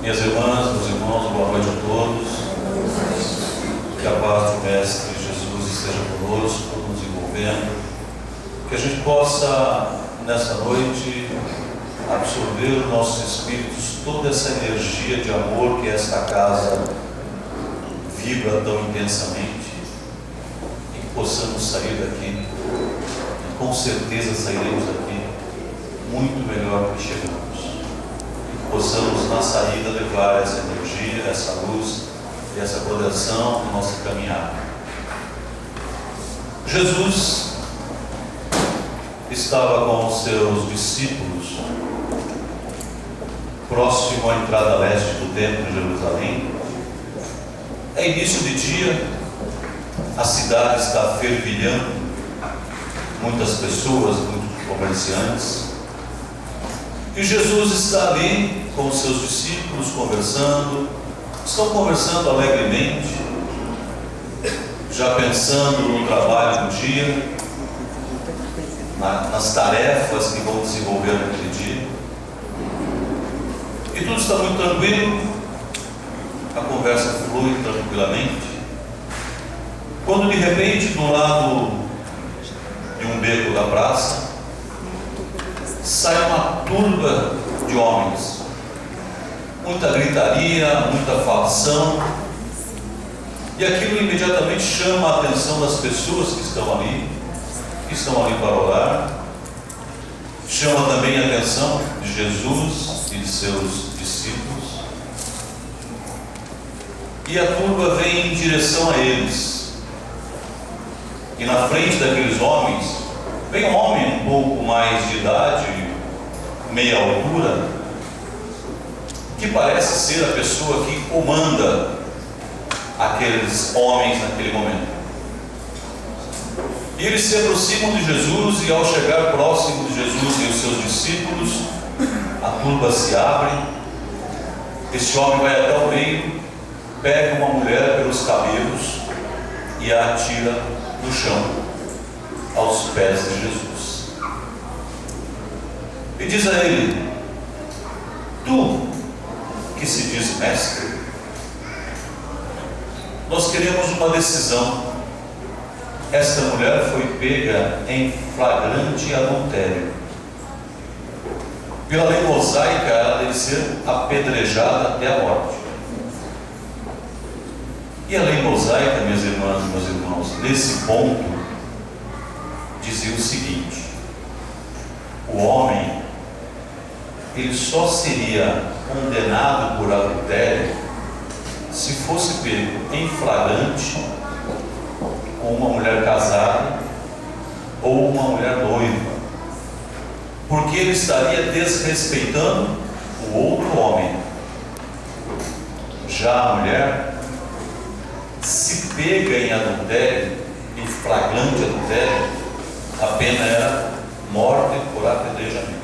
Minhas irmãs, meus irmãos, boa noite a todos. Que a paz do Mestre Jesus esteja conosco, nos envolvendo. Que a gente possa, nessa noite, absorver nos nossos espíritos toda essa energia de amor que esta casa vibra tão intensamente, e que possamos sair daqui, e com certeza sairemos daqui muito melhor do que chegamos, e que possamos na saída levar essa energia, essa luz e essa proteção na nossa caminhada. Jesus estava com os seus discípulos próximo à entrada leste do templo de Jerusalém. É início de dia, a cidade está fervilhando, muitas pessoas, muitos comerciantes, e Jesus está ali com os seus discípulos conversando. Estão conversando alegremente, já pensando no trabalho do dia, nas tarefas que vão desenvolver naquele dia, e tudo está muito tranquilo. A conversa flui tranquilamente, quando de repente, do lado de um beco da praça, sai uma turba de homens, muita gritaria, muita facção, e aquilo imediatamente chama a atenção das pessoas que estão ali para orar, chama também a atenção de Jesus e de seus discípulos. E a turba vem em direção a eles, e na frente daqueles homens vem um homem um pouco mais de idade, meia altura, que parece ser a pessoa que comanda aqueles homens naquele momento. E eles se aproximam de Jesus, e ao chegar próximo de Jesus e os seus discípulos, a turba se abre. Esse homem vai até o meio, pega uma mulher pelos cabelos e a atira no chão, aos pés de Jesus, e diz a ele: tu que se diz mestre, nós queremos uma decisão. Esta mulher foi pega em flagrante adultério. Pela lei mosaica, ela deve ser apedrejada até a morte. E a lei mosaica, minhas irmãs e meus irmãos, nesse ponto, dizia o seguinte: o homem, ele só seria condenado por adultério se fosse pego em flagrante com uma mulher casada ou uma mulher noiva, porque ele estaria desrespeitando o outro homem. Já a mulher, se pega em adultério, em flagrante adultério, a pena era morte por apedrejamento.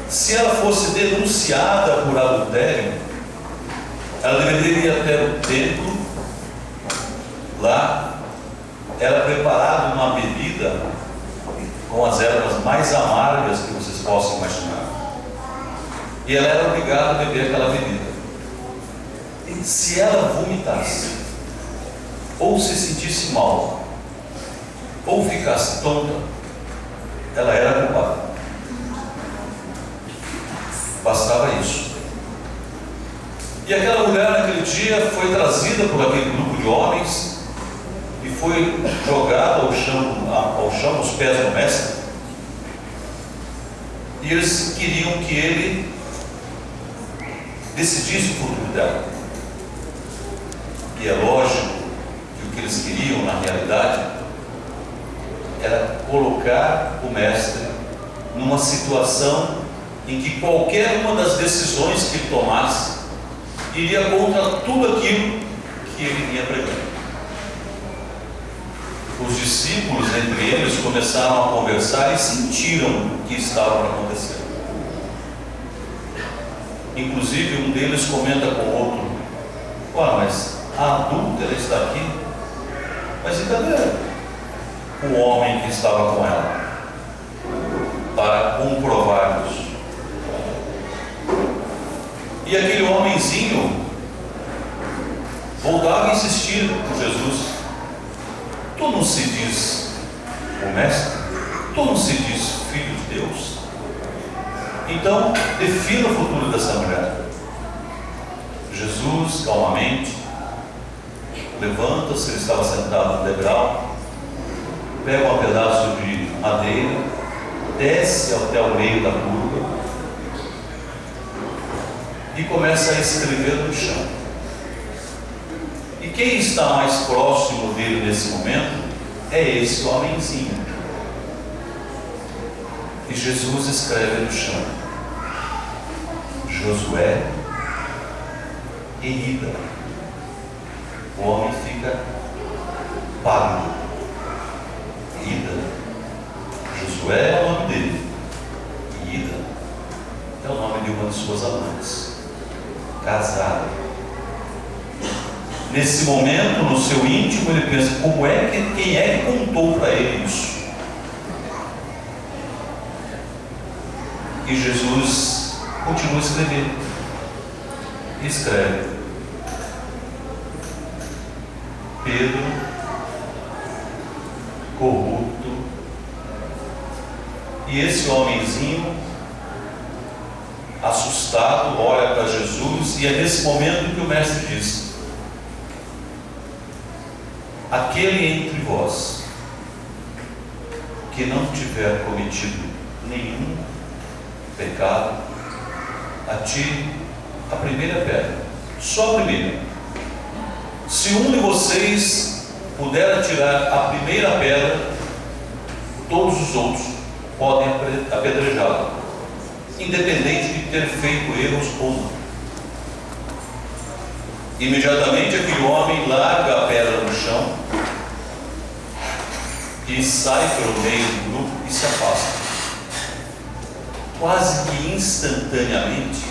Se ela fosse denunciada por adultério, ela deveria ir até o templo. Lá era preparada uma bebida com as ervas mais amargas que vocês possam imaginar, e ela era obrigada a beber aquela bebida. E se ela vomitasse, ou se sentisse mal, ou ficasse tonta, ela era culpada. Bastava isso. E aquela mulher naquele dia foi trazida por aquele grupo de homens e foi jogada ao chão, aos pés do mestre, e eles queriam que ele decidisse o futuro dela. E é lógico que o que eles queriam na realidade era colocar o mestre numa situação em que qualquer uma das decisões que ele tomasse iria contra tudo aquilo que ele vinha pregando. Os discípulos, entre eles, começaram a conversar e sentiram o que estava para acontecer. Inclusive, um deles comenta com o outro: mas a adúltera está aqui, mas e cadê o homem que estava com ela? Para comprovar isso. E aquele homenzinho voltava a insistir com Jesus: tu não se diz o mestre? Tu não se diz filho de Deus? Então, defina o futuro dessa mulher. Jesus, calmamente, levanta-se, ele estava sentado no degrau, pega um pedaço de madeira, desce até o meio da curva e começa a escrever no chão. E quem está mais próximo dele nesse momento é esse homenzinho. E Jesus escreve no chão: Josué e Ida. O homem fica pálido. Ida. Josué é o nome dele. E Ida é o nome de uma de suas amantes, casada. Nesse momento, no seu íntimo, ele pensa: quem é que contou para ele isso? E Jesus continua a escrever. E escreve: Pedro, corrupto. E esse homenzinho, assustado, olha para Jesus, e é nesse momento que o mestre diz: aquele entre vós que não tiver cometido nenhum pecado, atire a primeira pedra, só a primeira. Se um de vocês puder atirar a primeira pedra, todos os outros podem apedrejá-la, independente de ter feito erros ou não. Imediatamente aquele homem larga a pedra no chão e sai pelo meio do grupo e se afasta. Quase que instantaneamente,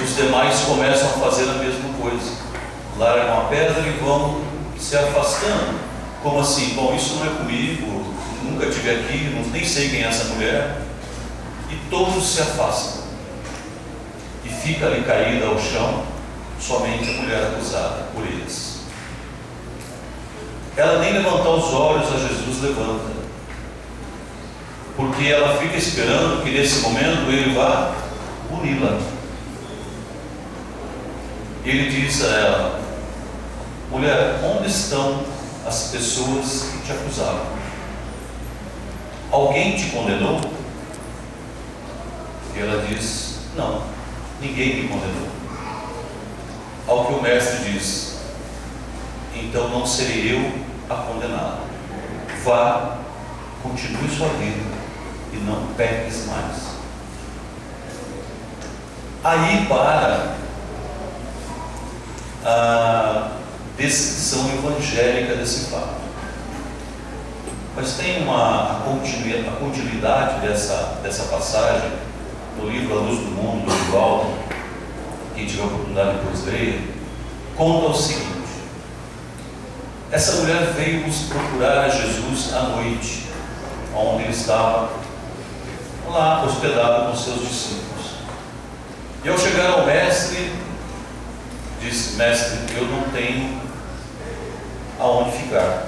os demais começam a fazer a mesma coisa. Largam a pedra e vão se afastando. Como assim? Bom, isso não é comigo, nunca estive aqui, nem sei quem é essa mulher. E todos se afastam. E fica ali caída ao chão somente a mulher acusada por eles. Ela nem levantar os olhos a Jesus levanta, porque ela fica esperando que nesse momento ele vá puni-la. Ele diz a ela: mulher, onde estão as pessoas que te acusavam? Alguém te condenou? E ela diz: não, ninguém me condenou. Ao que o mestre diz: então não serei eu a condená-la. Vá, continue sua vida e não peques mais. Aí para a descrição evangélica desse fato. Mas tem a continuidade dessa passagem no livro A Luz do Mundo, do Walden. Quem tiver a oportunidade depois leia, conta o seguinte: essa mulher veio procurar a Jesus à noite, onde ele estava lá hospedado com seus discípulos. E ao chegar ao mestre, disse: mestre, eu não tenho aonde ficar.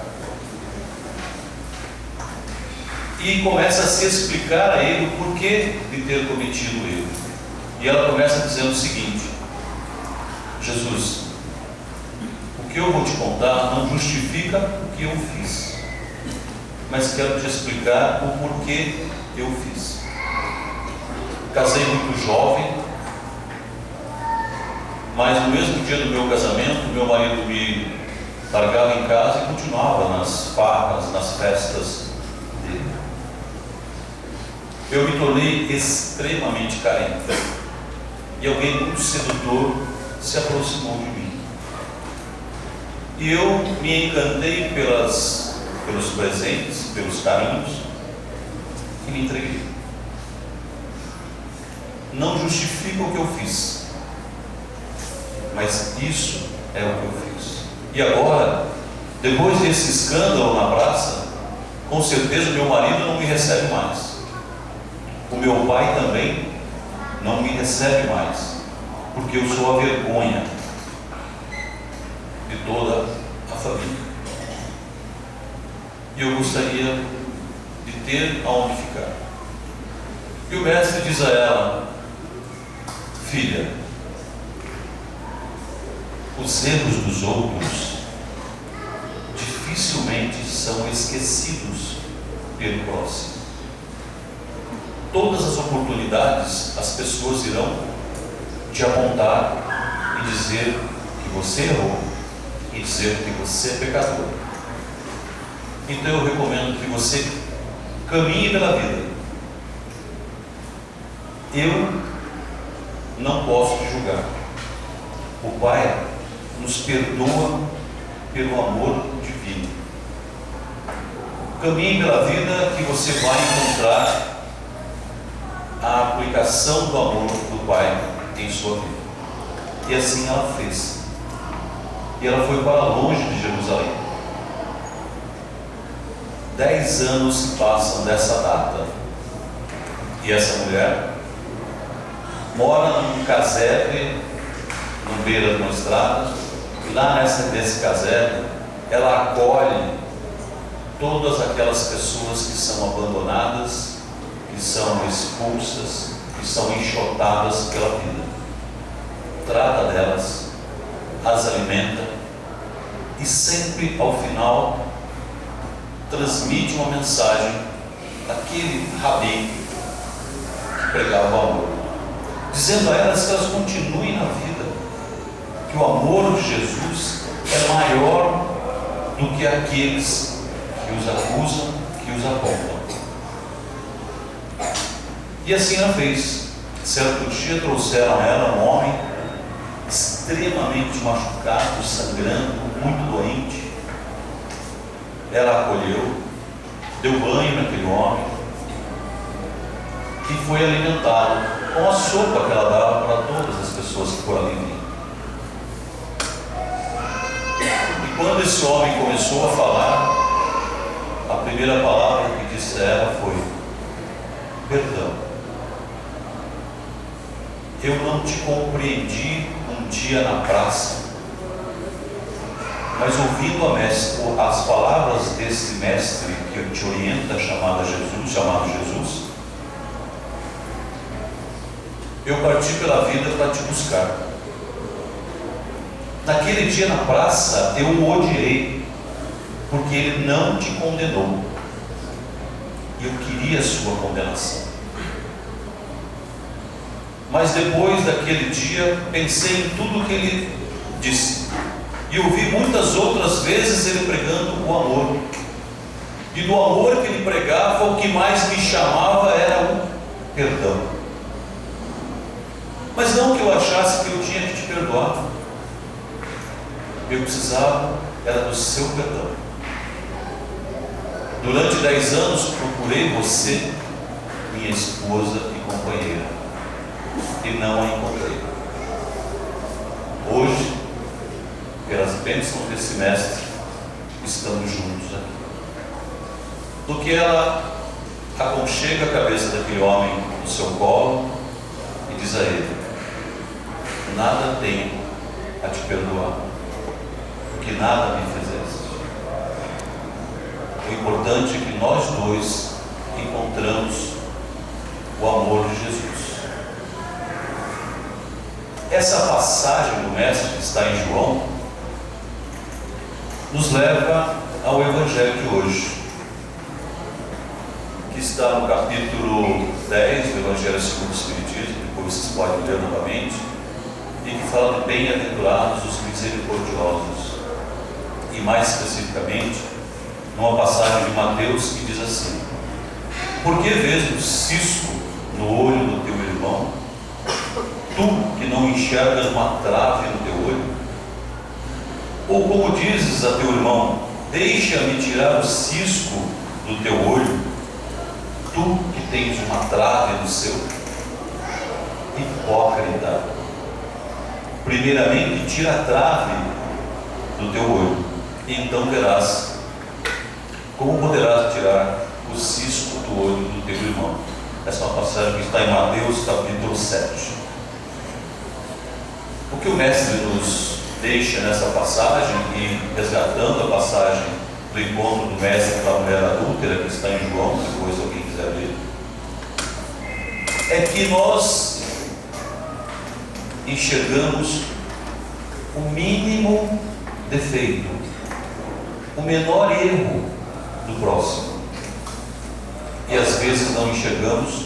E começa a se explicar a ele o porquê de ter cometido o erro. E ela começa dizendo o seguinte: Jesus, o que eu vou te contar não justifica o que eu fiz, mas quero te explicar o porquê eu fiz. Casei muito jovem, mas no mesmo dia do meu casamento, meu marido me largava em casa e continuava nas farras, nas festas dele. Eu me tornei extremamente carente, e alguém muito sedutor se aproximou de mim. E eu me encantei pelos presentes, pelos carinhos, e me entreguei. Não justifica o que eu fiz, mas isso é o que eu fiz. E agora, depois desse escândalo na praça, com certeza meu marido não me recebe mais. O meu pai também não me recebe mais. porque eu sou a vergonha de toda a família. E eu gostaria de ter aonde ficar. E o mestre diz a ela: filha, os erros dos outros dificilmente são esquecidos pelo próximo. Todas as oportunidades as pessoas irão te apontar e dizer que você errou e dizer que você é pecador. Então eu recomendo que você caminhe pela vida. Eu não posso te julgar. O Pai nos perdoa pelo amor divino. Caminhe pela vida que você vai encontrar a aplicação do amor do Pai em sua vida. E assim ela fez. E ela foi para longe de Jerusalém. 10 anos se passam dessa data. E essa mulher mora num casebre, no beira de uma estrada. E lá nesse casebre, ela acolhe todas aquelas pessoas que são abandonadas, que são expulsas, que são enxotadas pela vida. Trata delas, as alimenta e sempre ao final transmite uma mensagem daquele rabi que pregava o amor, dizendo a elas que elas continuem na vida, que o amor de Jesus é maior do que aqueles que os acusam, que os apontam. E assim ela fez. Certo dia trouxeram a ela um homem extremamente machucado, sangrando, muito doente. Ela acolheu, deu banho naquele homem e foi alimentá-lo com a sopa que ela dava para todas as pessoas que por ali vinham. E quando esse homem começou a falar, a primeira palavra que disse a ela foi: perdão. Eu não te compreendi um dia na praça, mas ouvindo as palavras desse mestre que te orienta, chamado Jesus, eu parti pela vida para te buscar. Naquele dia na praça eu o odiei, porque ele não te condenou, e eu queria a sua condenação. Mas depois daquele dia pensei em tudo que ele disse, e ouvi muitas outras vezes ele pregando o amor, e do amor que ele pregava, o que mais me chamava era o perdão. Mas não que eu achasse que eu tinha que te perdoar, eu precisava era do seu perdão. Durante 10 anos procurei você, minha esposa e companheira, e não a encontrei. Hoje, pelas bênçãos desse mestre, estamos juntos aqui. Do que ela aconchega a cabeça daquele homem no seu colo e diz a ele: nada tenho a te perdoar, porque nada me fizeste. O importante é que nós dois encontramos o amor de Jesus. Essa passagem do mestre que está em João nos leva ao Evangelho de hoje, que está no capítulo 10 do Evangelho segundo o Espiritismo. Depois vocês podem ler novamente, e que fala de bem-aventurados os misericordiosos, e mais especificamente numa passagem de Mateus que diz assim: por que vês um cisco no olho do teu irmão, tu que não enxergas uma trave no teu olho? Ou como dizes a teu irmão: deixa-me tirar o cisco do teu olho, tu que tens uma trave no seu? Hipócrita, primeiramente tira a trave do teu olho, e então verás como poderás tirar o cisco do olho do teu irmão. Essa é uma passagem que está em Mateus capítulo 7. O que o mestre nos deixa nessa passagem, e resgatando a passagem do encontro do mestre com a mulher adúltera, que está em João, depois alguém quiser ler, é que nós enxergamos o mínimo defeito, o menor erro do próximo, e às vezes não enxergamos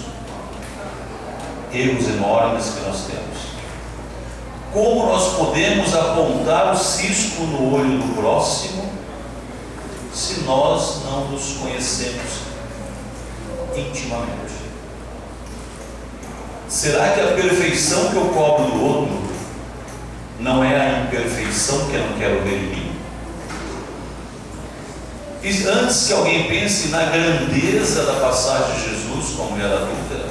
erros enormes que nós temos. Como nós podemos apontar o cisco no olho do próximo se nós não nos conhecemos intimamente? Será que a perfeição que eu cobro do outro não é a imperfeição que eu não quero ver em mim? E antes que alguém pense na grandeza da passagem de Jesus com a mulher adúltera,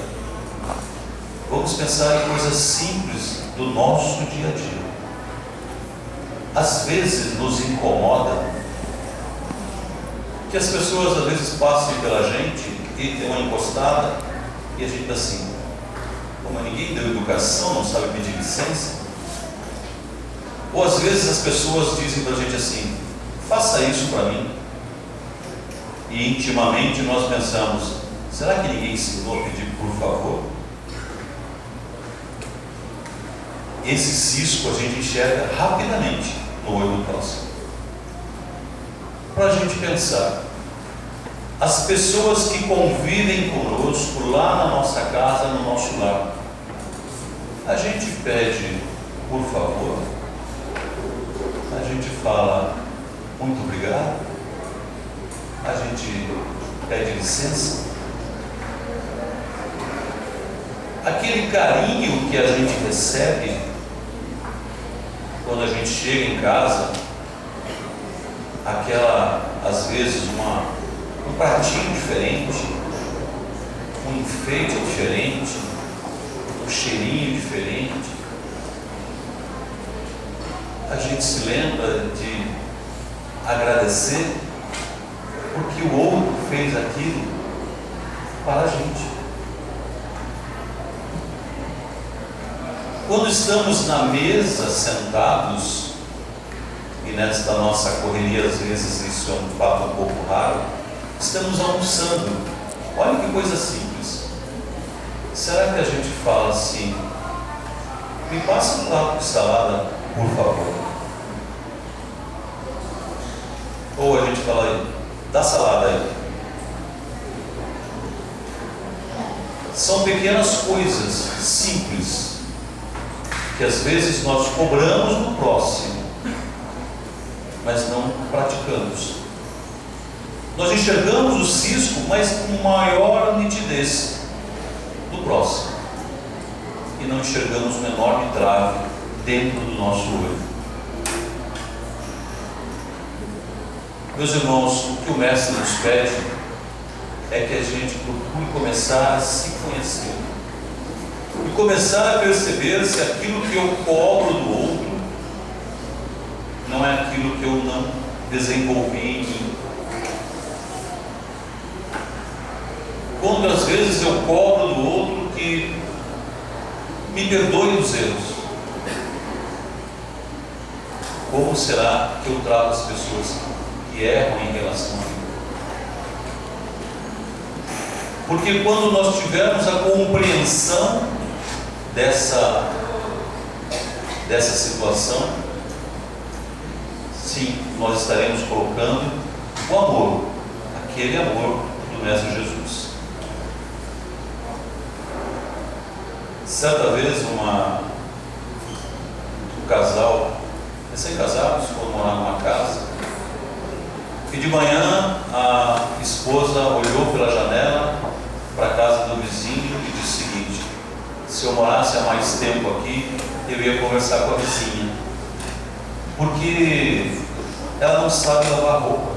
vamos pensar em coisas simples do nosso dia a dia. Às vezes nos incomoda que as pessoas às vezes passem pela gente e tem uma encostada e a gente está assim, como ninguém deu educação, não sabe pedir licença. Ou às vezes as pessoas dizem para a gente assim, faça isso para mim, e intimamente nós pensamos, será que ninguém ensinou a pedir por favor? Esse cisco a gente enxerga rapidamente no olho do próximo. Para a gente pensar, as pessoas que convivem conosco lá na nossa casa, no nosso lar, a gente pede por favor? A gente fala muito obrigado? A gente pede licença? Aquele carinho que a gente recebe quando a gente chega em casa, aquela, às vezes, um pratinho diferente, um enfeite diferente, um cheirinho diferente, a gente se lembra de agradecer porque o outro fez aquilo para a gente. Quando estamos na mesa sentados, e nesta nossa correria às vezes isso é um fato um pouco raro, estamos almoçando, olha que coisa simples. Será que a gente fala assim, me passa um prato de salada, por favor? Ou a gente fala aí, dá salada aí. São pequenas coisas simples que às vezes nós cobramos do próximo, mas não praticamos. Nós enxergamos o cisco, mas com maior nitidez do próximo, e não enxergamos uma enorme trave dentro do nosso olho. Meus irmãos, o que o mestre nos pede é que a gente procure começar a se conhecer e começar a perceber se aquilo que eu cobro do outro não é aquilo que eu não desenvolvi em mim. Quando às vezes eu cobro do outro que me perdoe dos erros, como será que eu trato as pessoas que erram em relação a mim? Porque quando nós tivermos a compreensão dessa situação, sim, nós estaremos colocando o amor, aquele amor do Mestre Jesus. Certa vez um casal, recém-casados, foram morar numa casa, e de manhã a esposa olhou pela janela para a casa do vizinho e disse o seguinte: se eu morasse há mais tempo aqui, eu ia conversar com a vizinha, porque ela não sabe lavar roupa.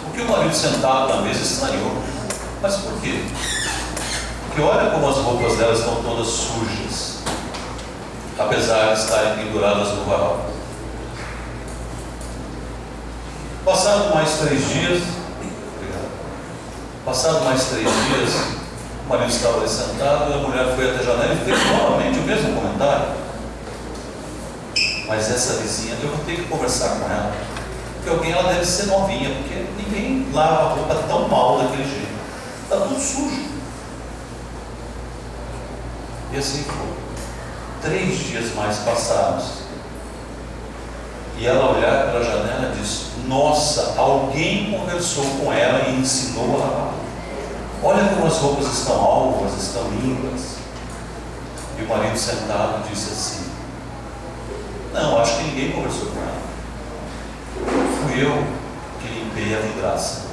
O que o marido sentado na mesa estranhou. Mas por quê? Porque olha como as roupas dela estão todas sujas, apesar de estarem penduradas no varal. Passado mais 3 dias, o marido estava ali sentado e a mulher foi até a janela e fez novamente o mesmo comentário. mas essa vizinha, eu vou ter que conversar com ela, porque alguém, ela deve ser novinha, porque ninguém lava a roupa tão mal daquele jeito, está tudo sujo. E assim foi. 3 dias mais passados, e ela olhar pela janela e diz: nossa, alguém conversou com ela e ensinou a lavar. Olha como as roupas estão alvas, estão limpas. E o marido sentado disse assim: não, acho que ninguém conversou com ela. Fui eu que limpei a vidraça.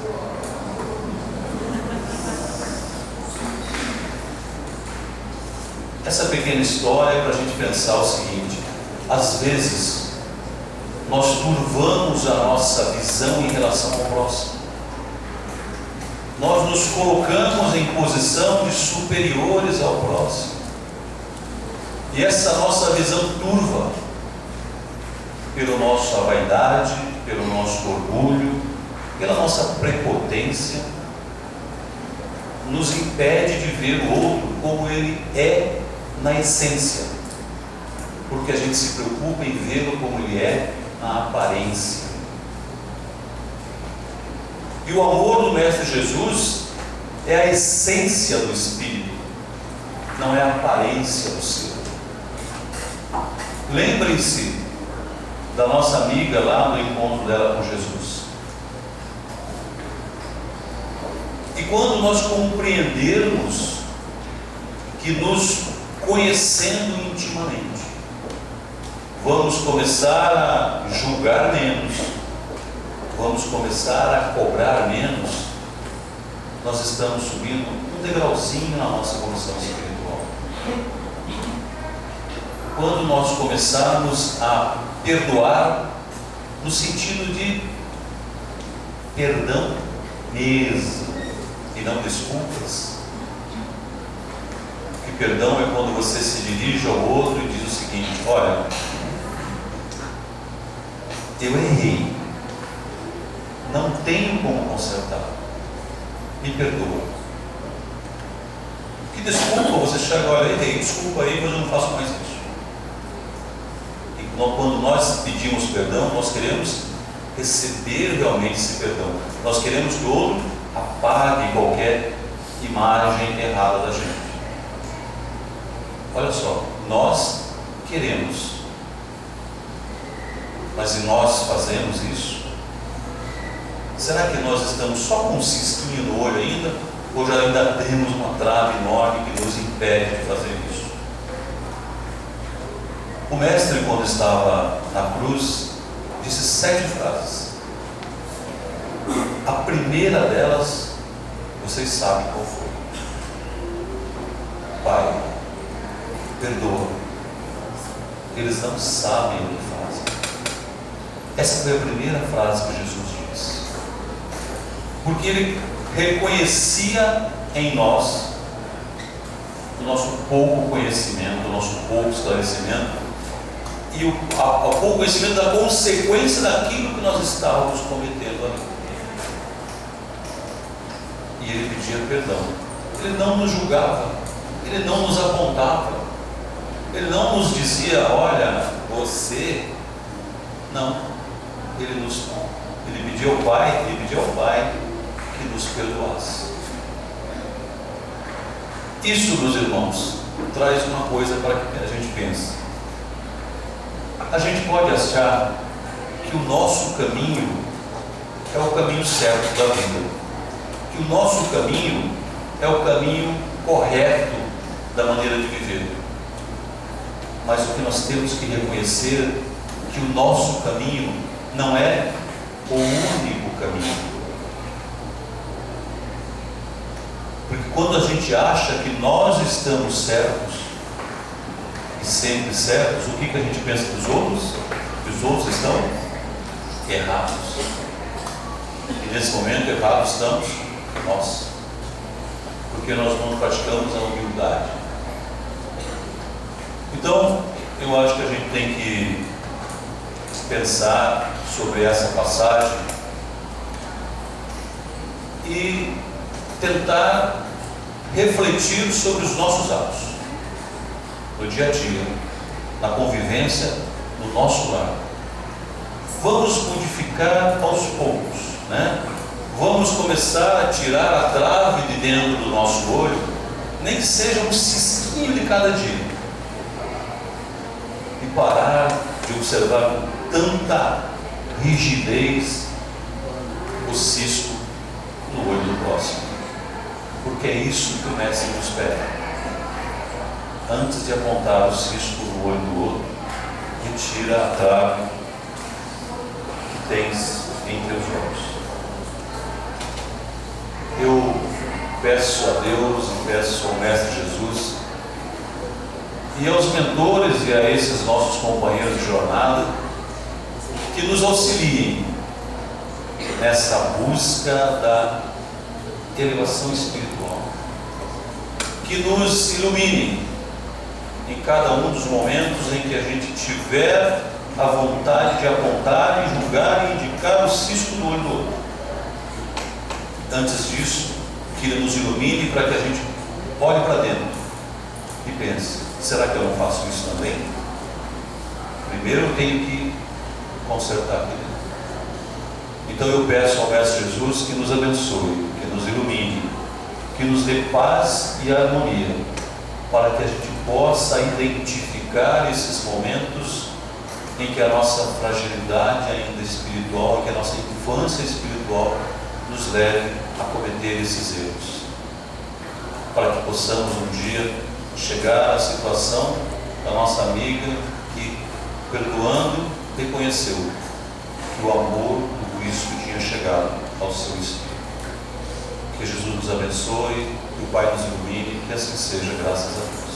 Essa pequena história é para a gente pensar o seguinte: às vezes nós turvamos a nossa visão em relação ao próximo. Nós nos colocamos em posição de superiores ao próximo. E essa nossa visão turva, pela nossa vaidade, pelo nosso orgulho, pela nossa prepotência, nos impede de ver o outro como ele é na essência, porque a gente se preocupa em vê-lo como ele é na aparência. E o amor do Mestre Jesus é a essência do Espírito, não é a aparência do ser. Lembrem-se da nossa amiga lá no encontro dela com Jesus. E quando nós compreendermos que nos conhecendo intimamente, vamos começar a julgar menos, vamos começar a cobrar menos, nós estamos subindo um degrauzinho na nossa evolução espiritual. Quando nós começarmos a perdoar, no sentido de perdão mesmo, e não desculpas. Que perdão é quando você se dirige ao outro e diz o seguinte: olha, eu errei, não tenho como consertar, me perdoa. Que desculpa, você chega, olha, errei, desculpa aí, mas eu não faço mais isso. E quando nós pedimos perdão, nós queremos receber realmente esse perdão. Nós queremos que o outro apague qualquer imagem errada da gente. Olha só, nós queremos, mas se nós fazemos isso, será que nós estamos só com um cisquinho no olho ainda? Ou já ainda temos uma trave enorme que nos impede de fazer isso? O Mestre, quando estava na cruz, disse 7 frases. A primeira delas, vocês sabem qual foi: Pai, perdoa, eles não sabem o que fazem. Essa foi a primeira frase que Jesus disse, porque ele reconhecia em nós o nosso pouco conhecimento, o nosso pouco esclarecimento e o pouco conhecimento da consequência daquilo que nós estávamos cometendo ali. E ele pedia perdão. Ele não nos julgava, ele não nos apontava, ele não nos dizia: olha, você. Não, ele pedia ao Pai que nos perdoasse. Isso, meus irmãos, traz uma coisa para que a gente pense. A gente pode achar que o nosso caminho é o caminho certo da vida, que o nosso caminho é o caminho correto da maneira de viver. Mas o que nós temos que reconhecer é que o nosso caminho não é o único caminho. Porque quando a gente acha que nós estamos certos e sempre certos, o que a gente pensa dos outros? Que os outros estão errados. E nesse momento errados estamos nós, porque nós não praticamos a humildade. Então, eu acho que a gente tem que pensar sobre essa passagem e tentar refletir sobre os nossos atos no dia a dia, na convivência no nosso lar. Vamos modificar aos poucos, né? Vamos começar a tirar a trave de dentro do nosso olho, nem que seja um cisquinho de cada dia, e parar de observar com tanta rigidez o cisco no olho do próximo, porque é isso que o Mestre nos pede. Antes de apontar o cisco no olho do outro, retira a trave que tens entre os olhos. Eu peço a Deus e peço ao Mestre Jesus e aos mentores e a esses nossos companheiros de jornada que nos auxiliem nessa busca da elevação espiritual, que nos iluminem em cada um dos momentos em que a gente tiver a vontade de apontar e julgar e indicar o cisco do olho do outro. Antes disso, que Ele nos ilumine para que a gente olhe para dentro e pense: será que eu não faço isso também? Primeiro eu tenho que consertar aqui dentro. Então eu peço ao Mestre Jesus que nos abençoe, que nos ilumine, que nos dê paz e harmonia, para que a gente possa identificar esses momentos em que a nossa fragilidade ainda espiritual, que a nossa infância espiritual nos leve a cometer esses erros, para que possamos um dia chegar à situação da nossa amiga que, perdoando, reconheceu que o amor do Cristo tinha chegado ao seu espírito. Que Jesus nos abençoe, que o Pai nos ilumine, que assim seja, graças a Deus.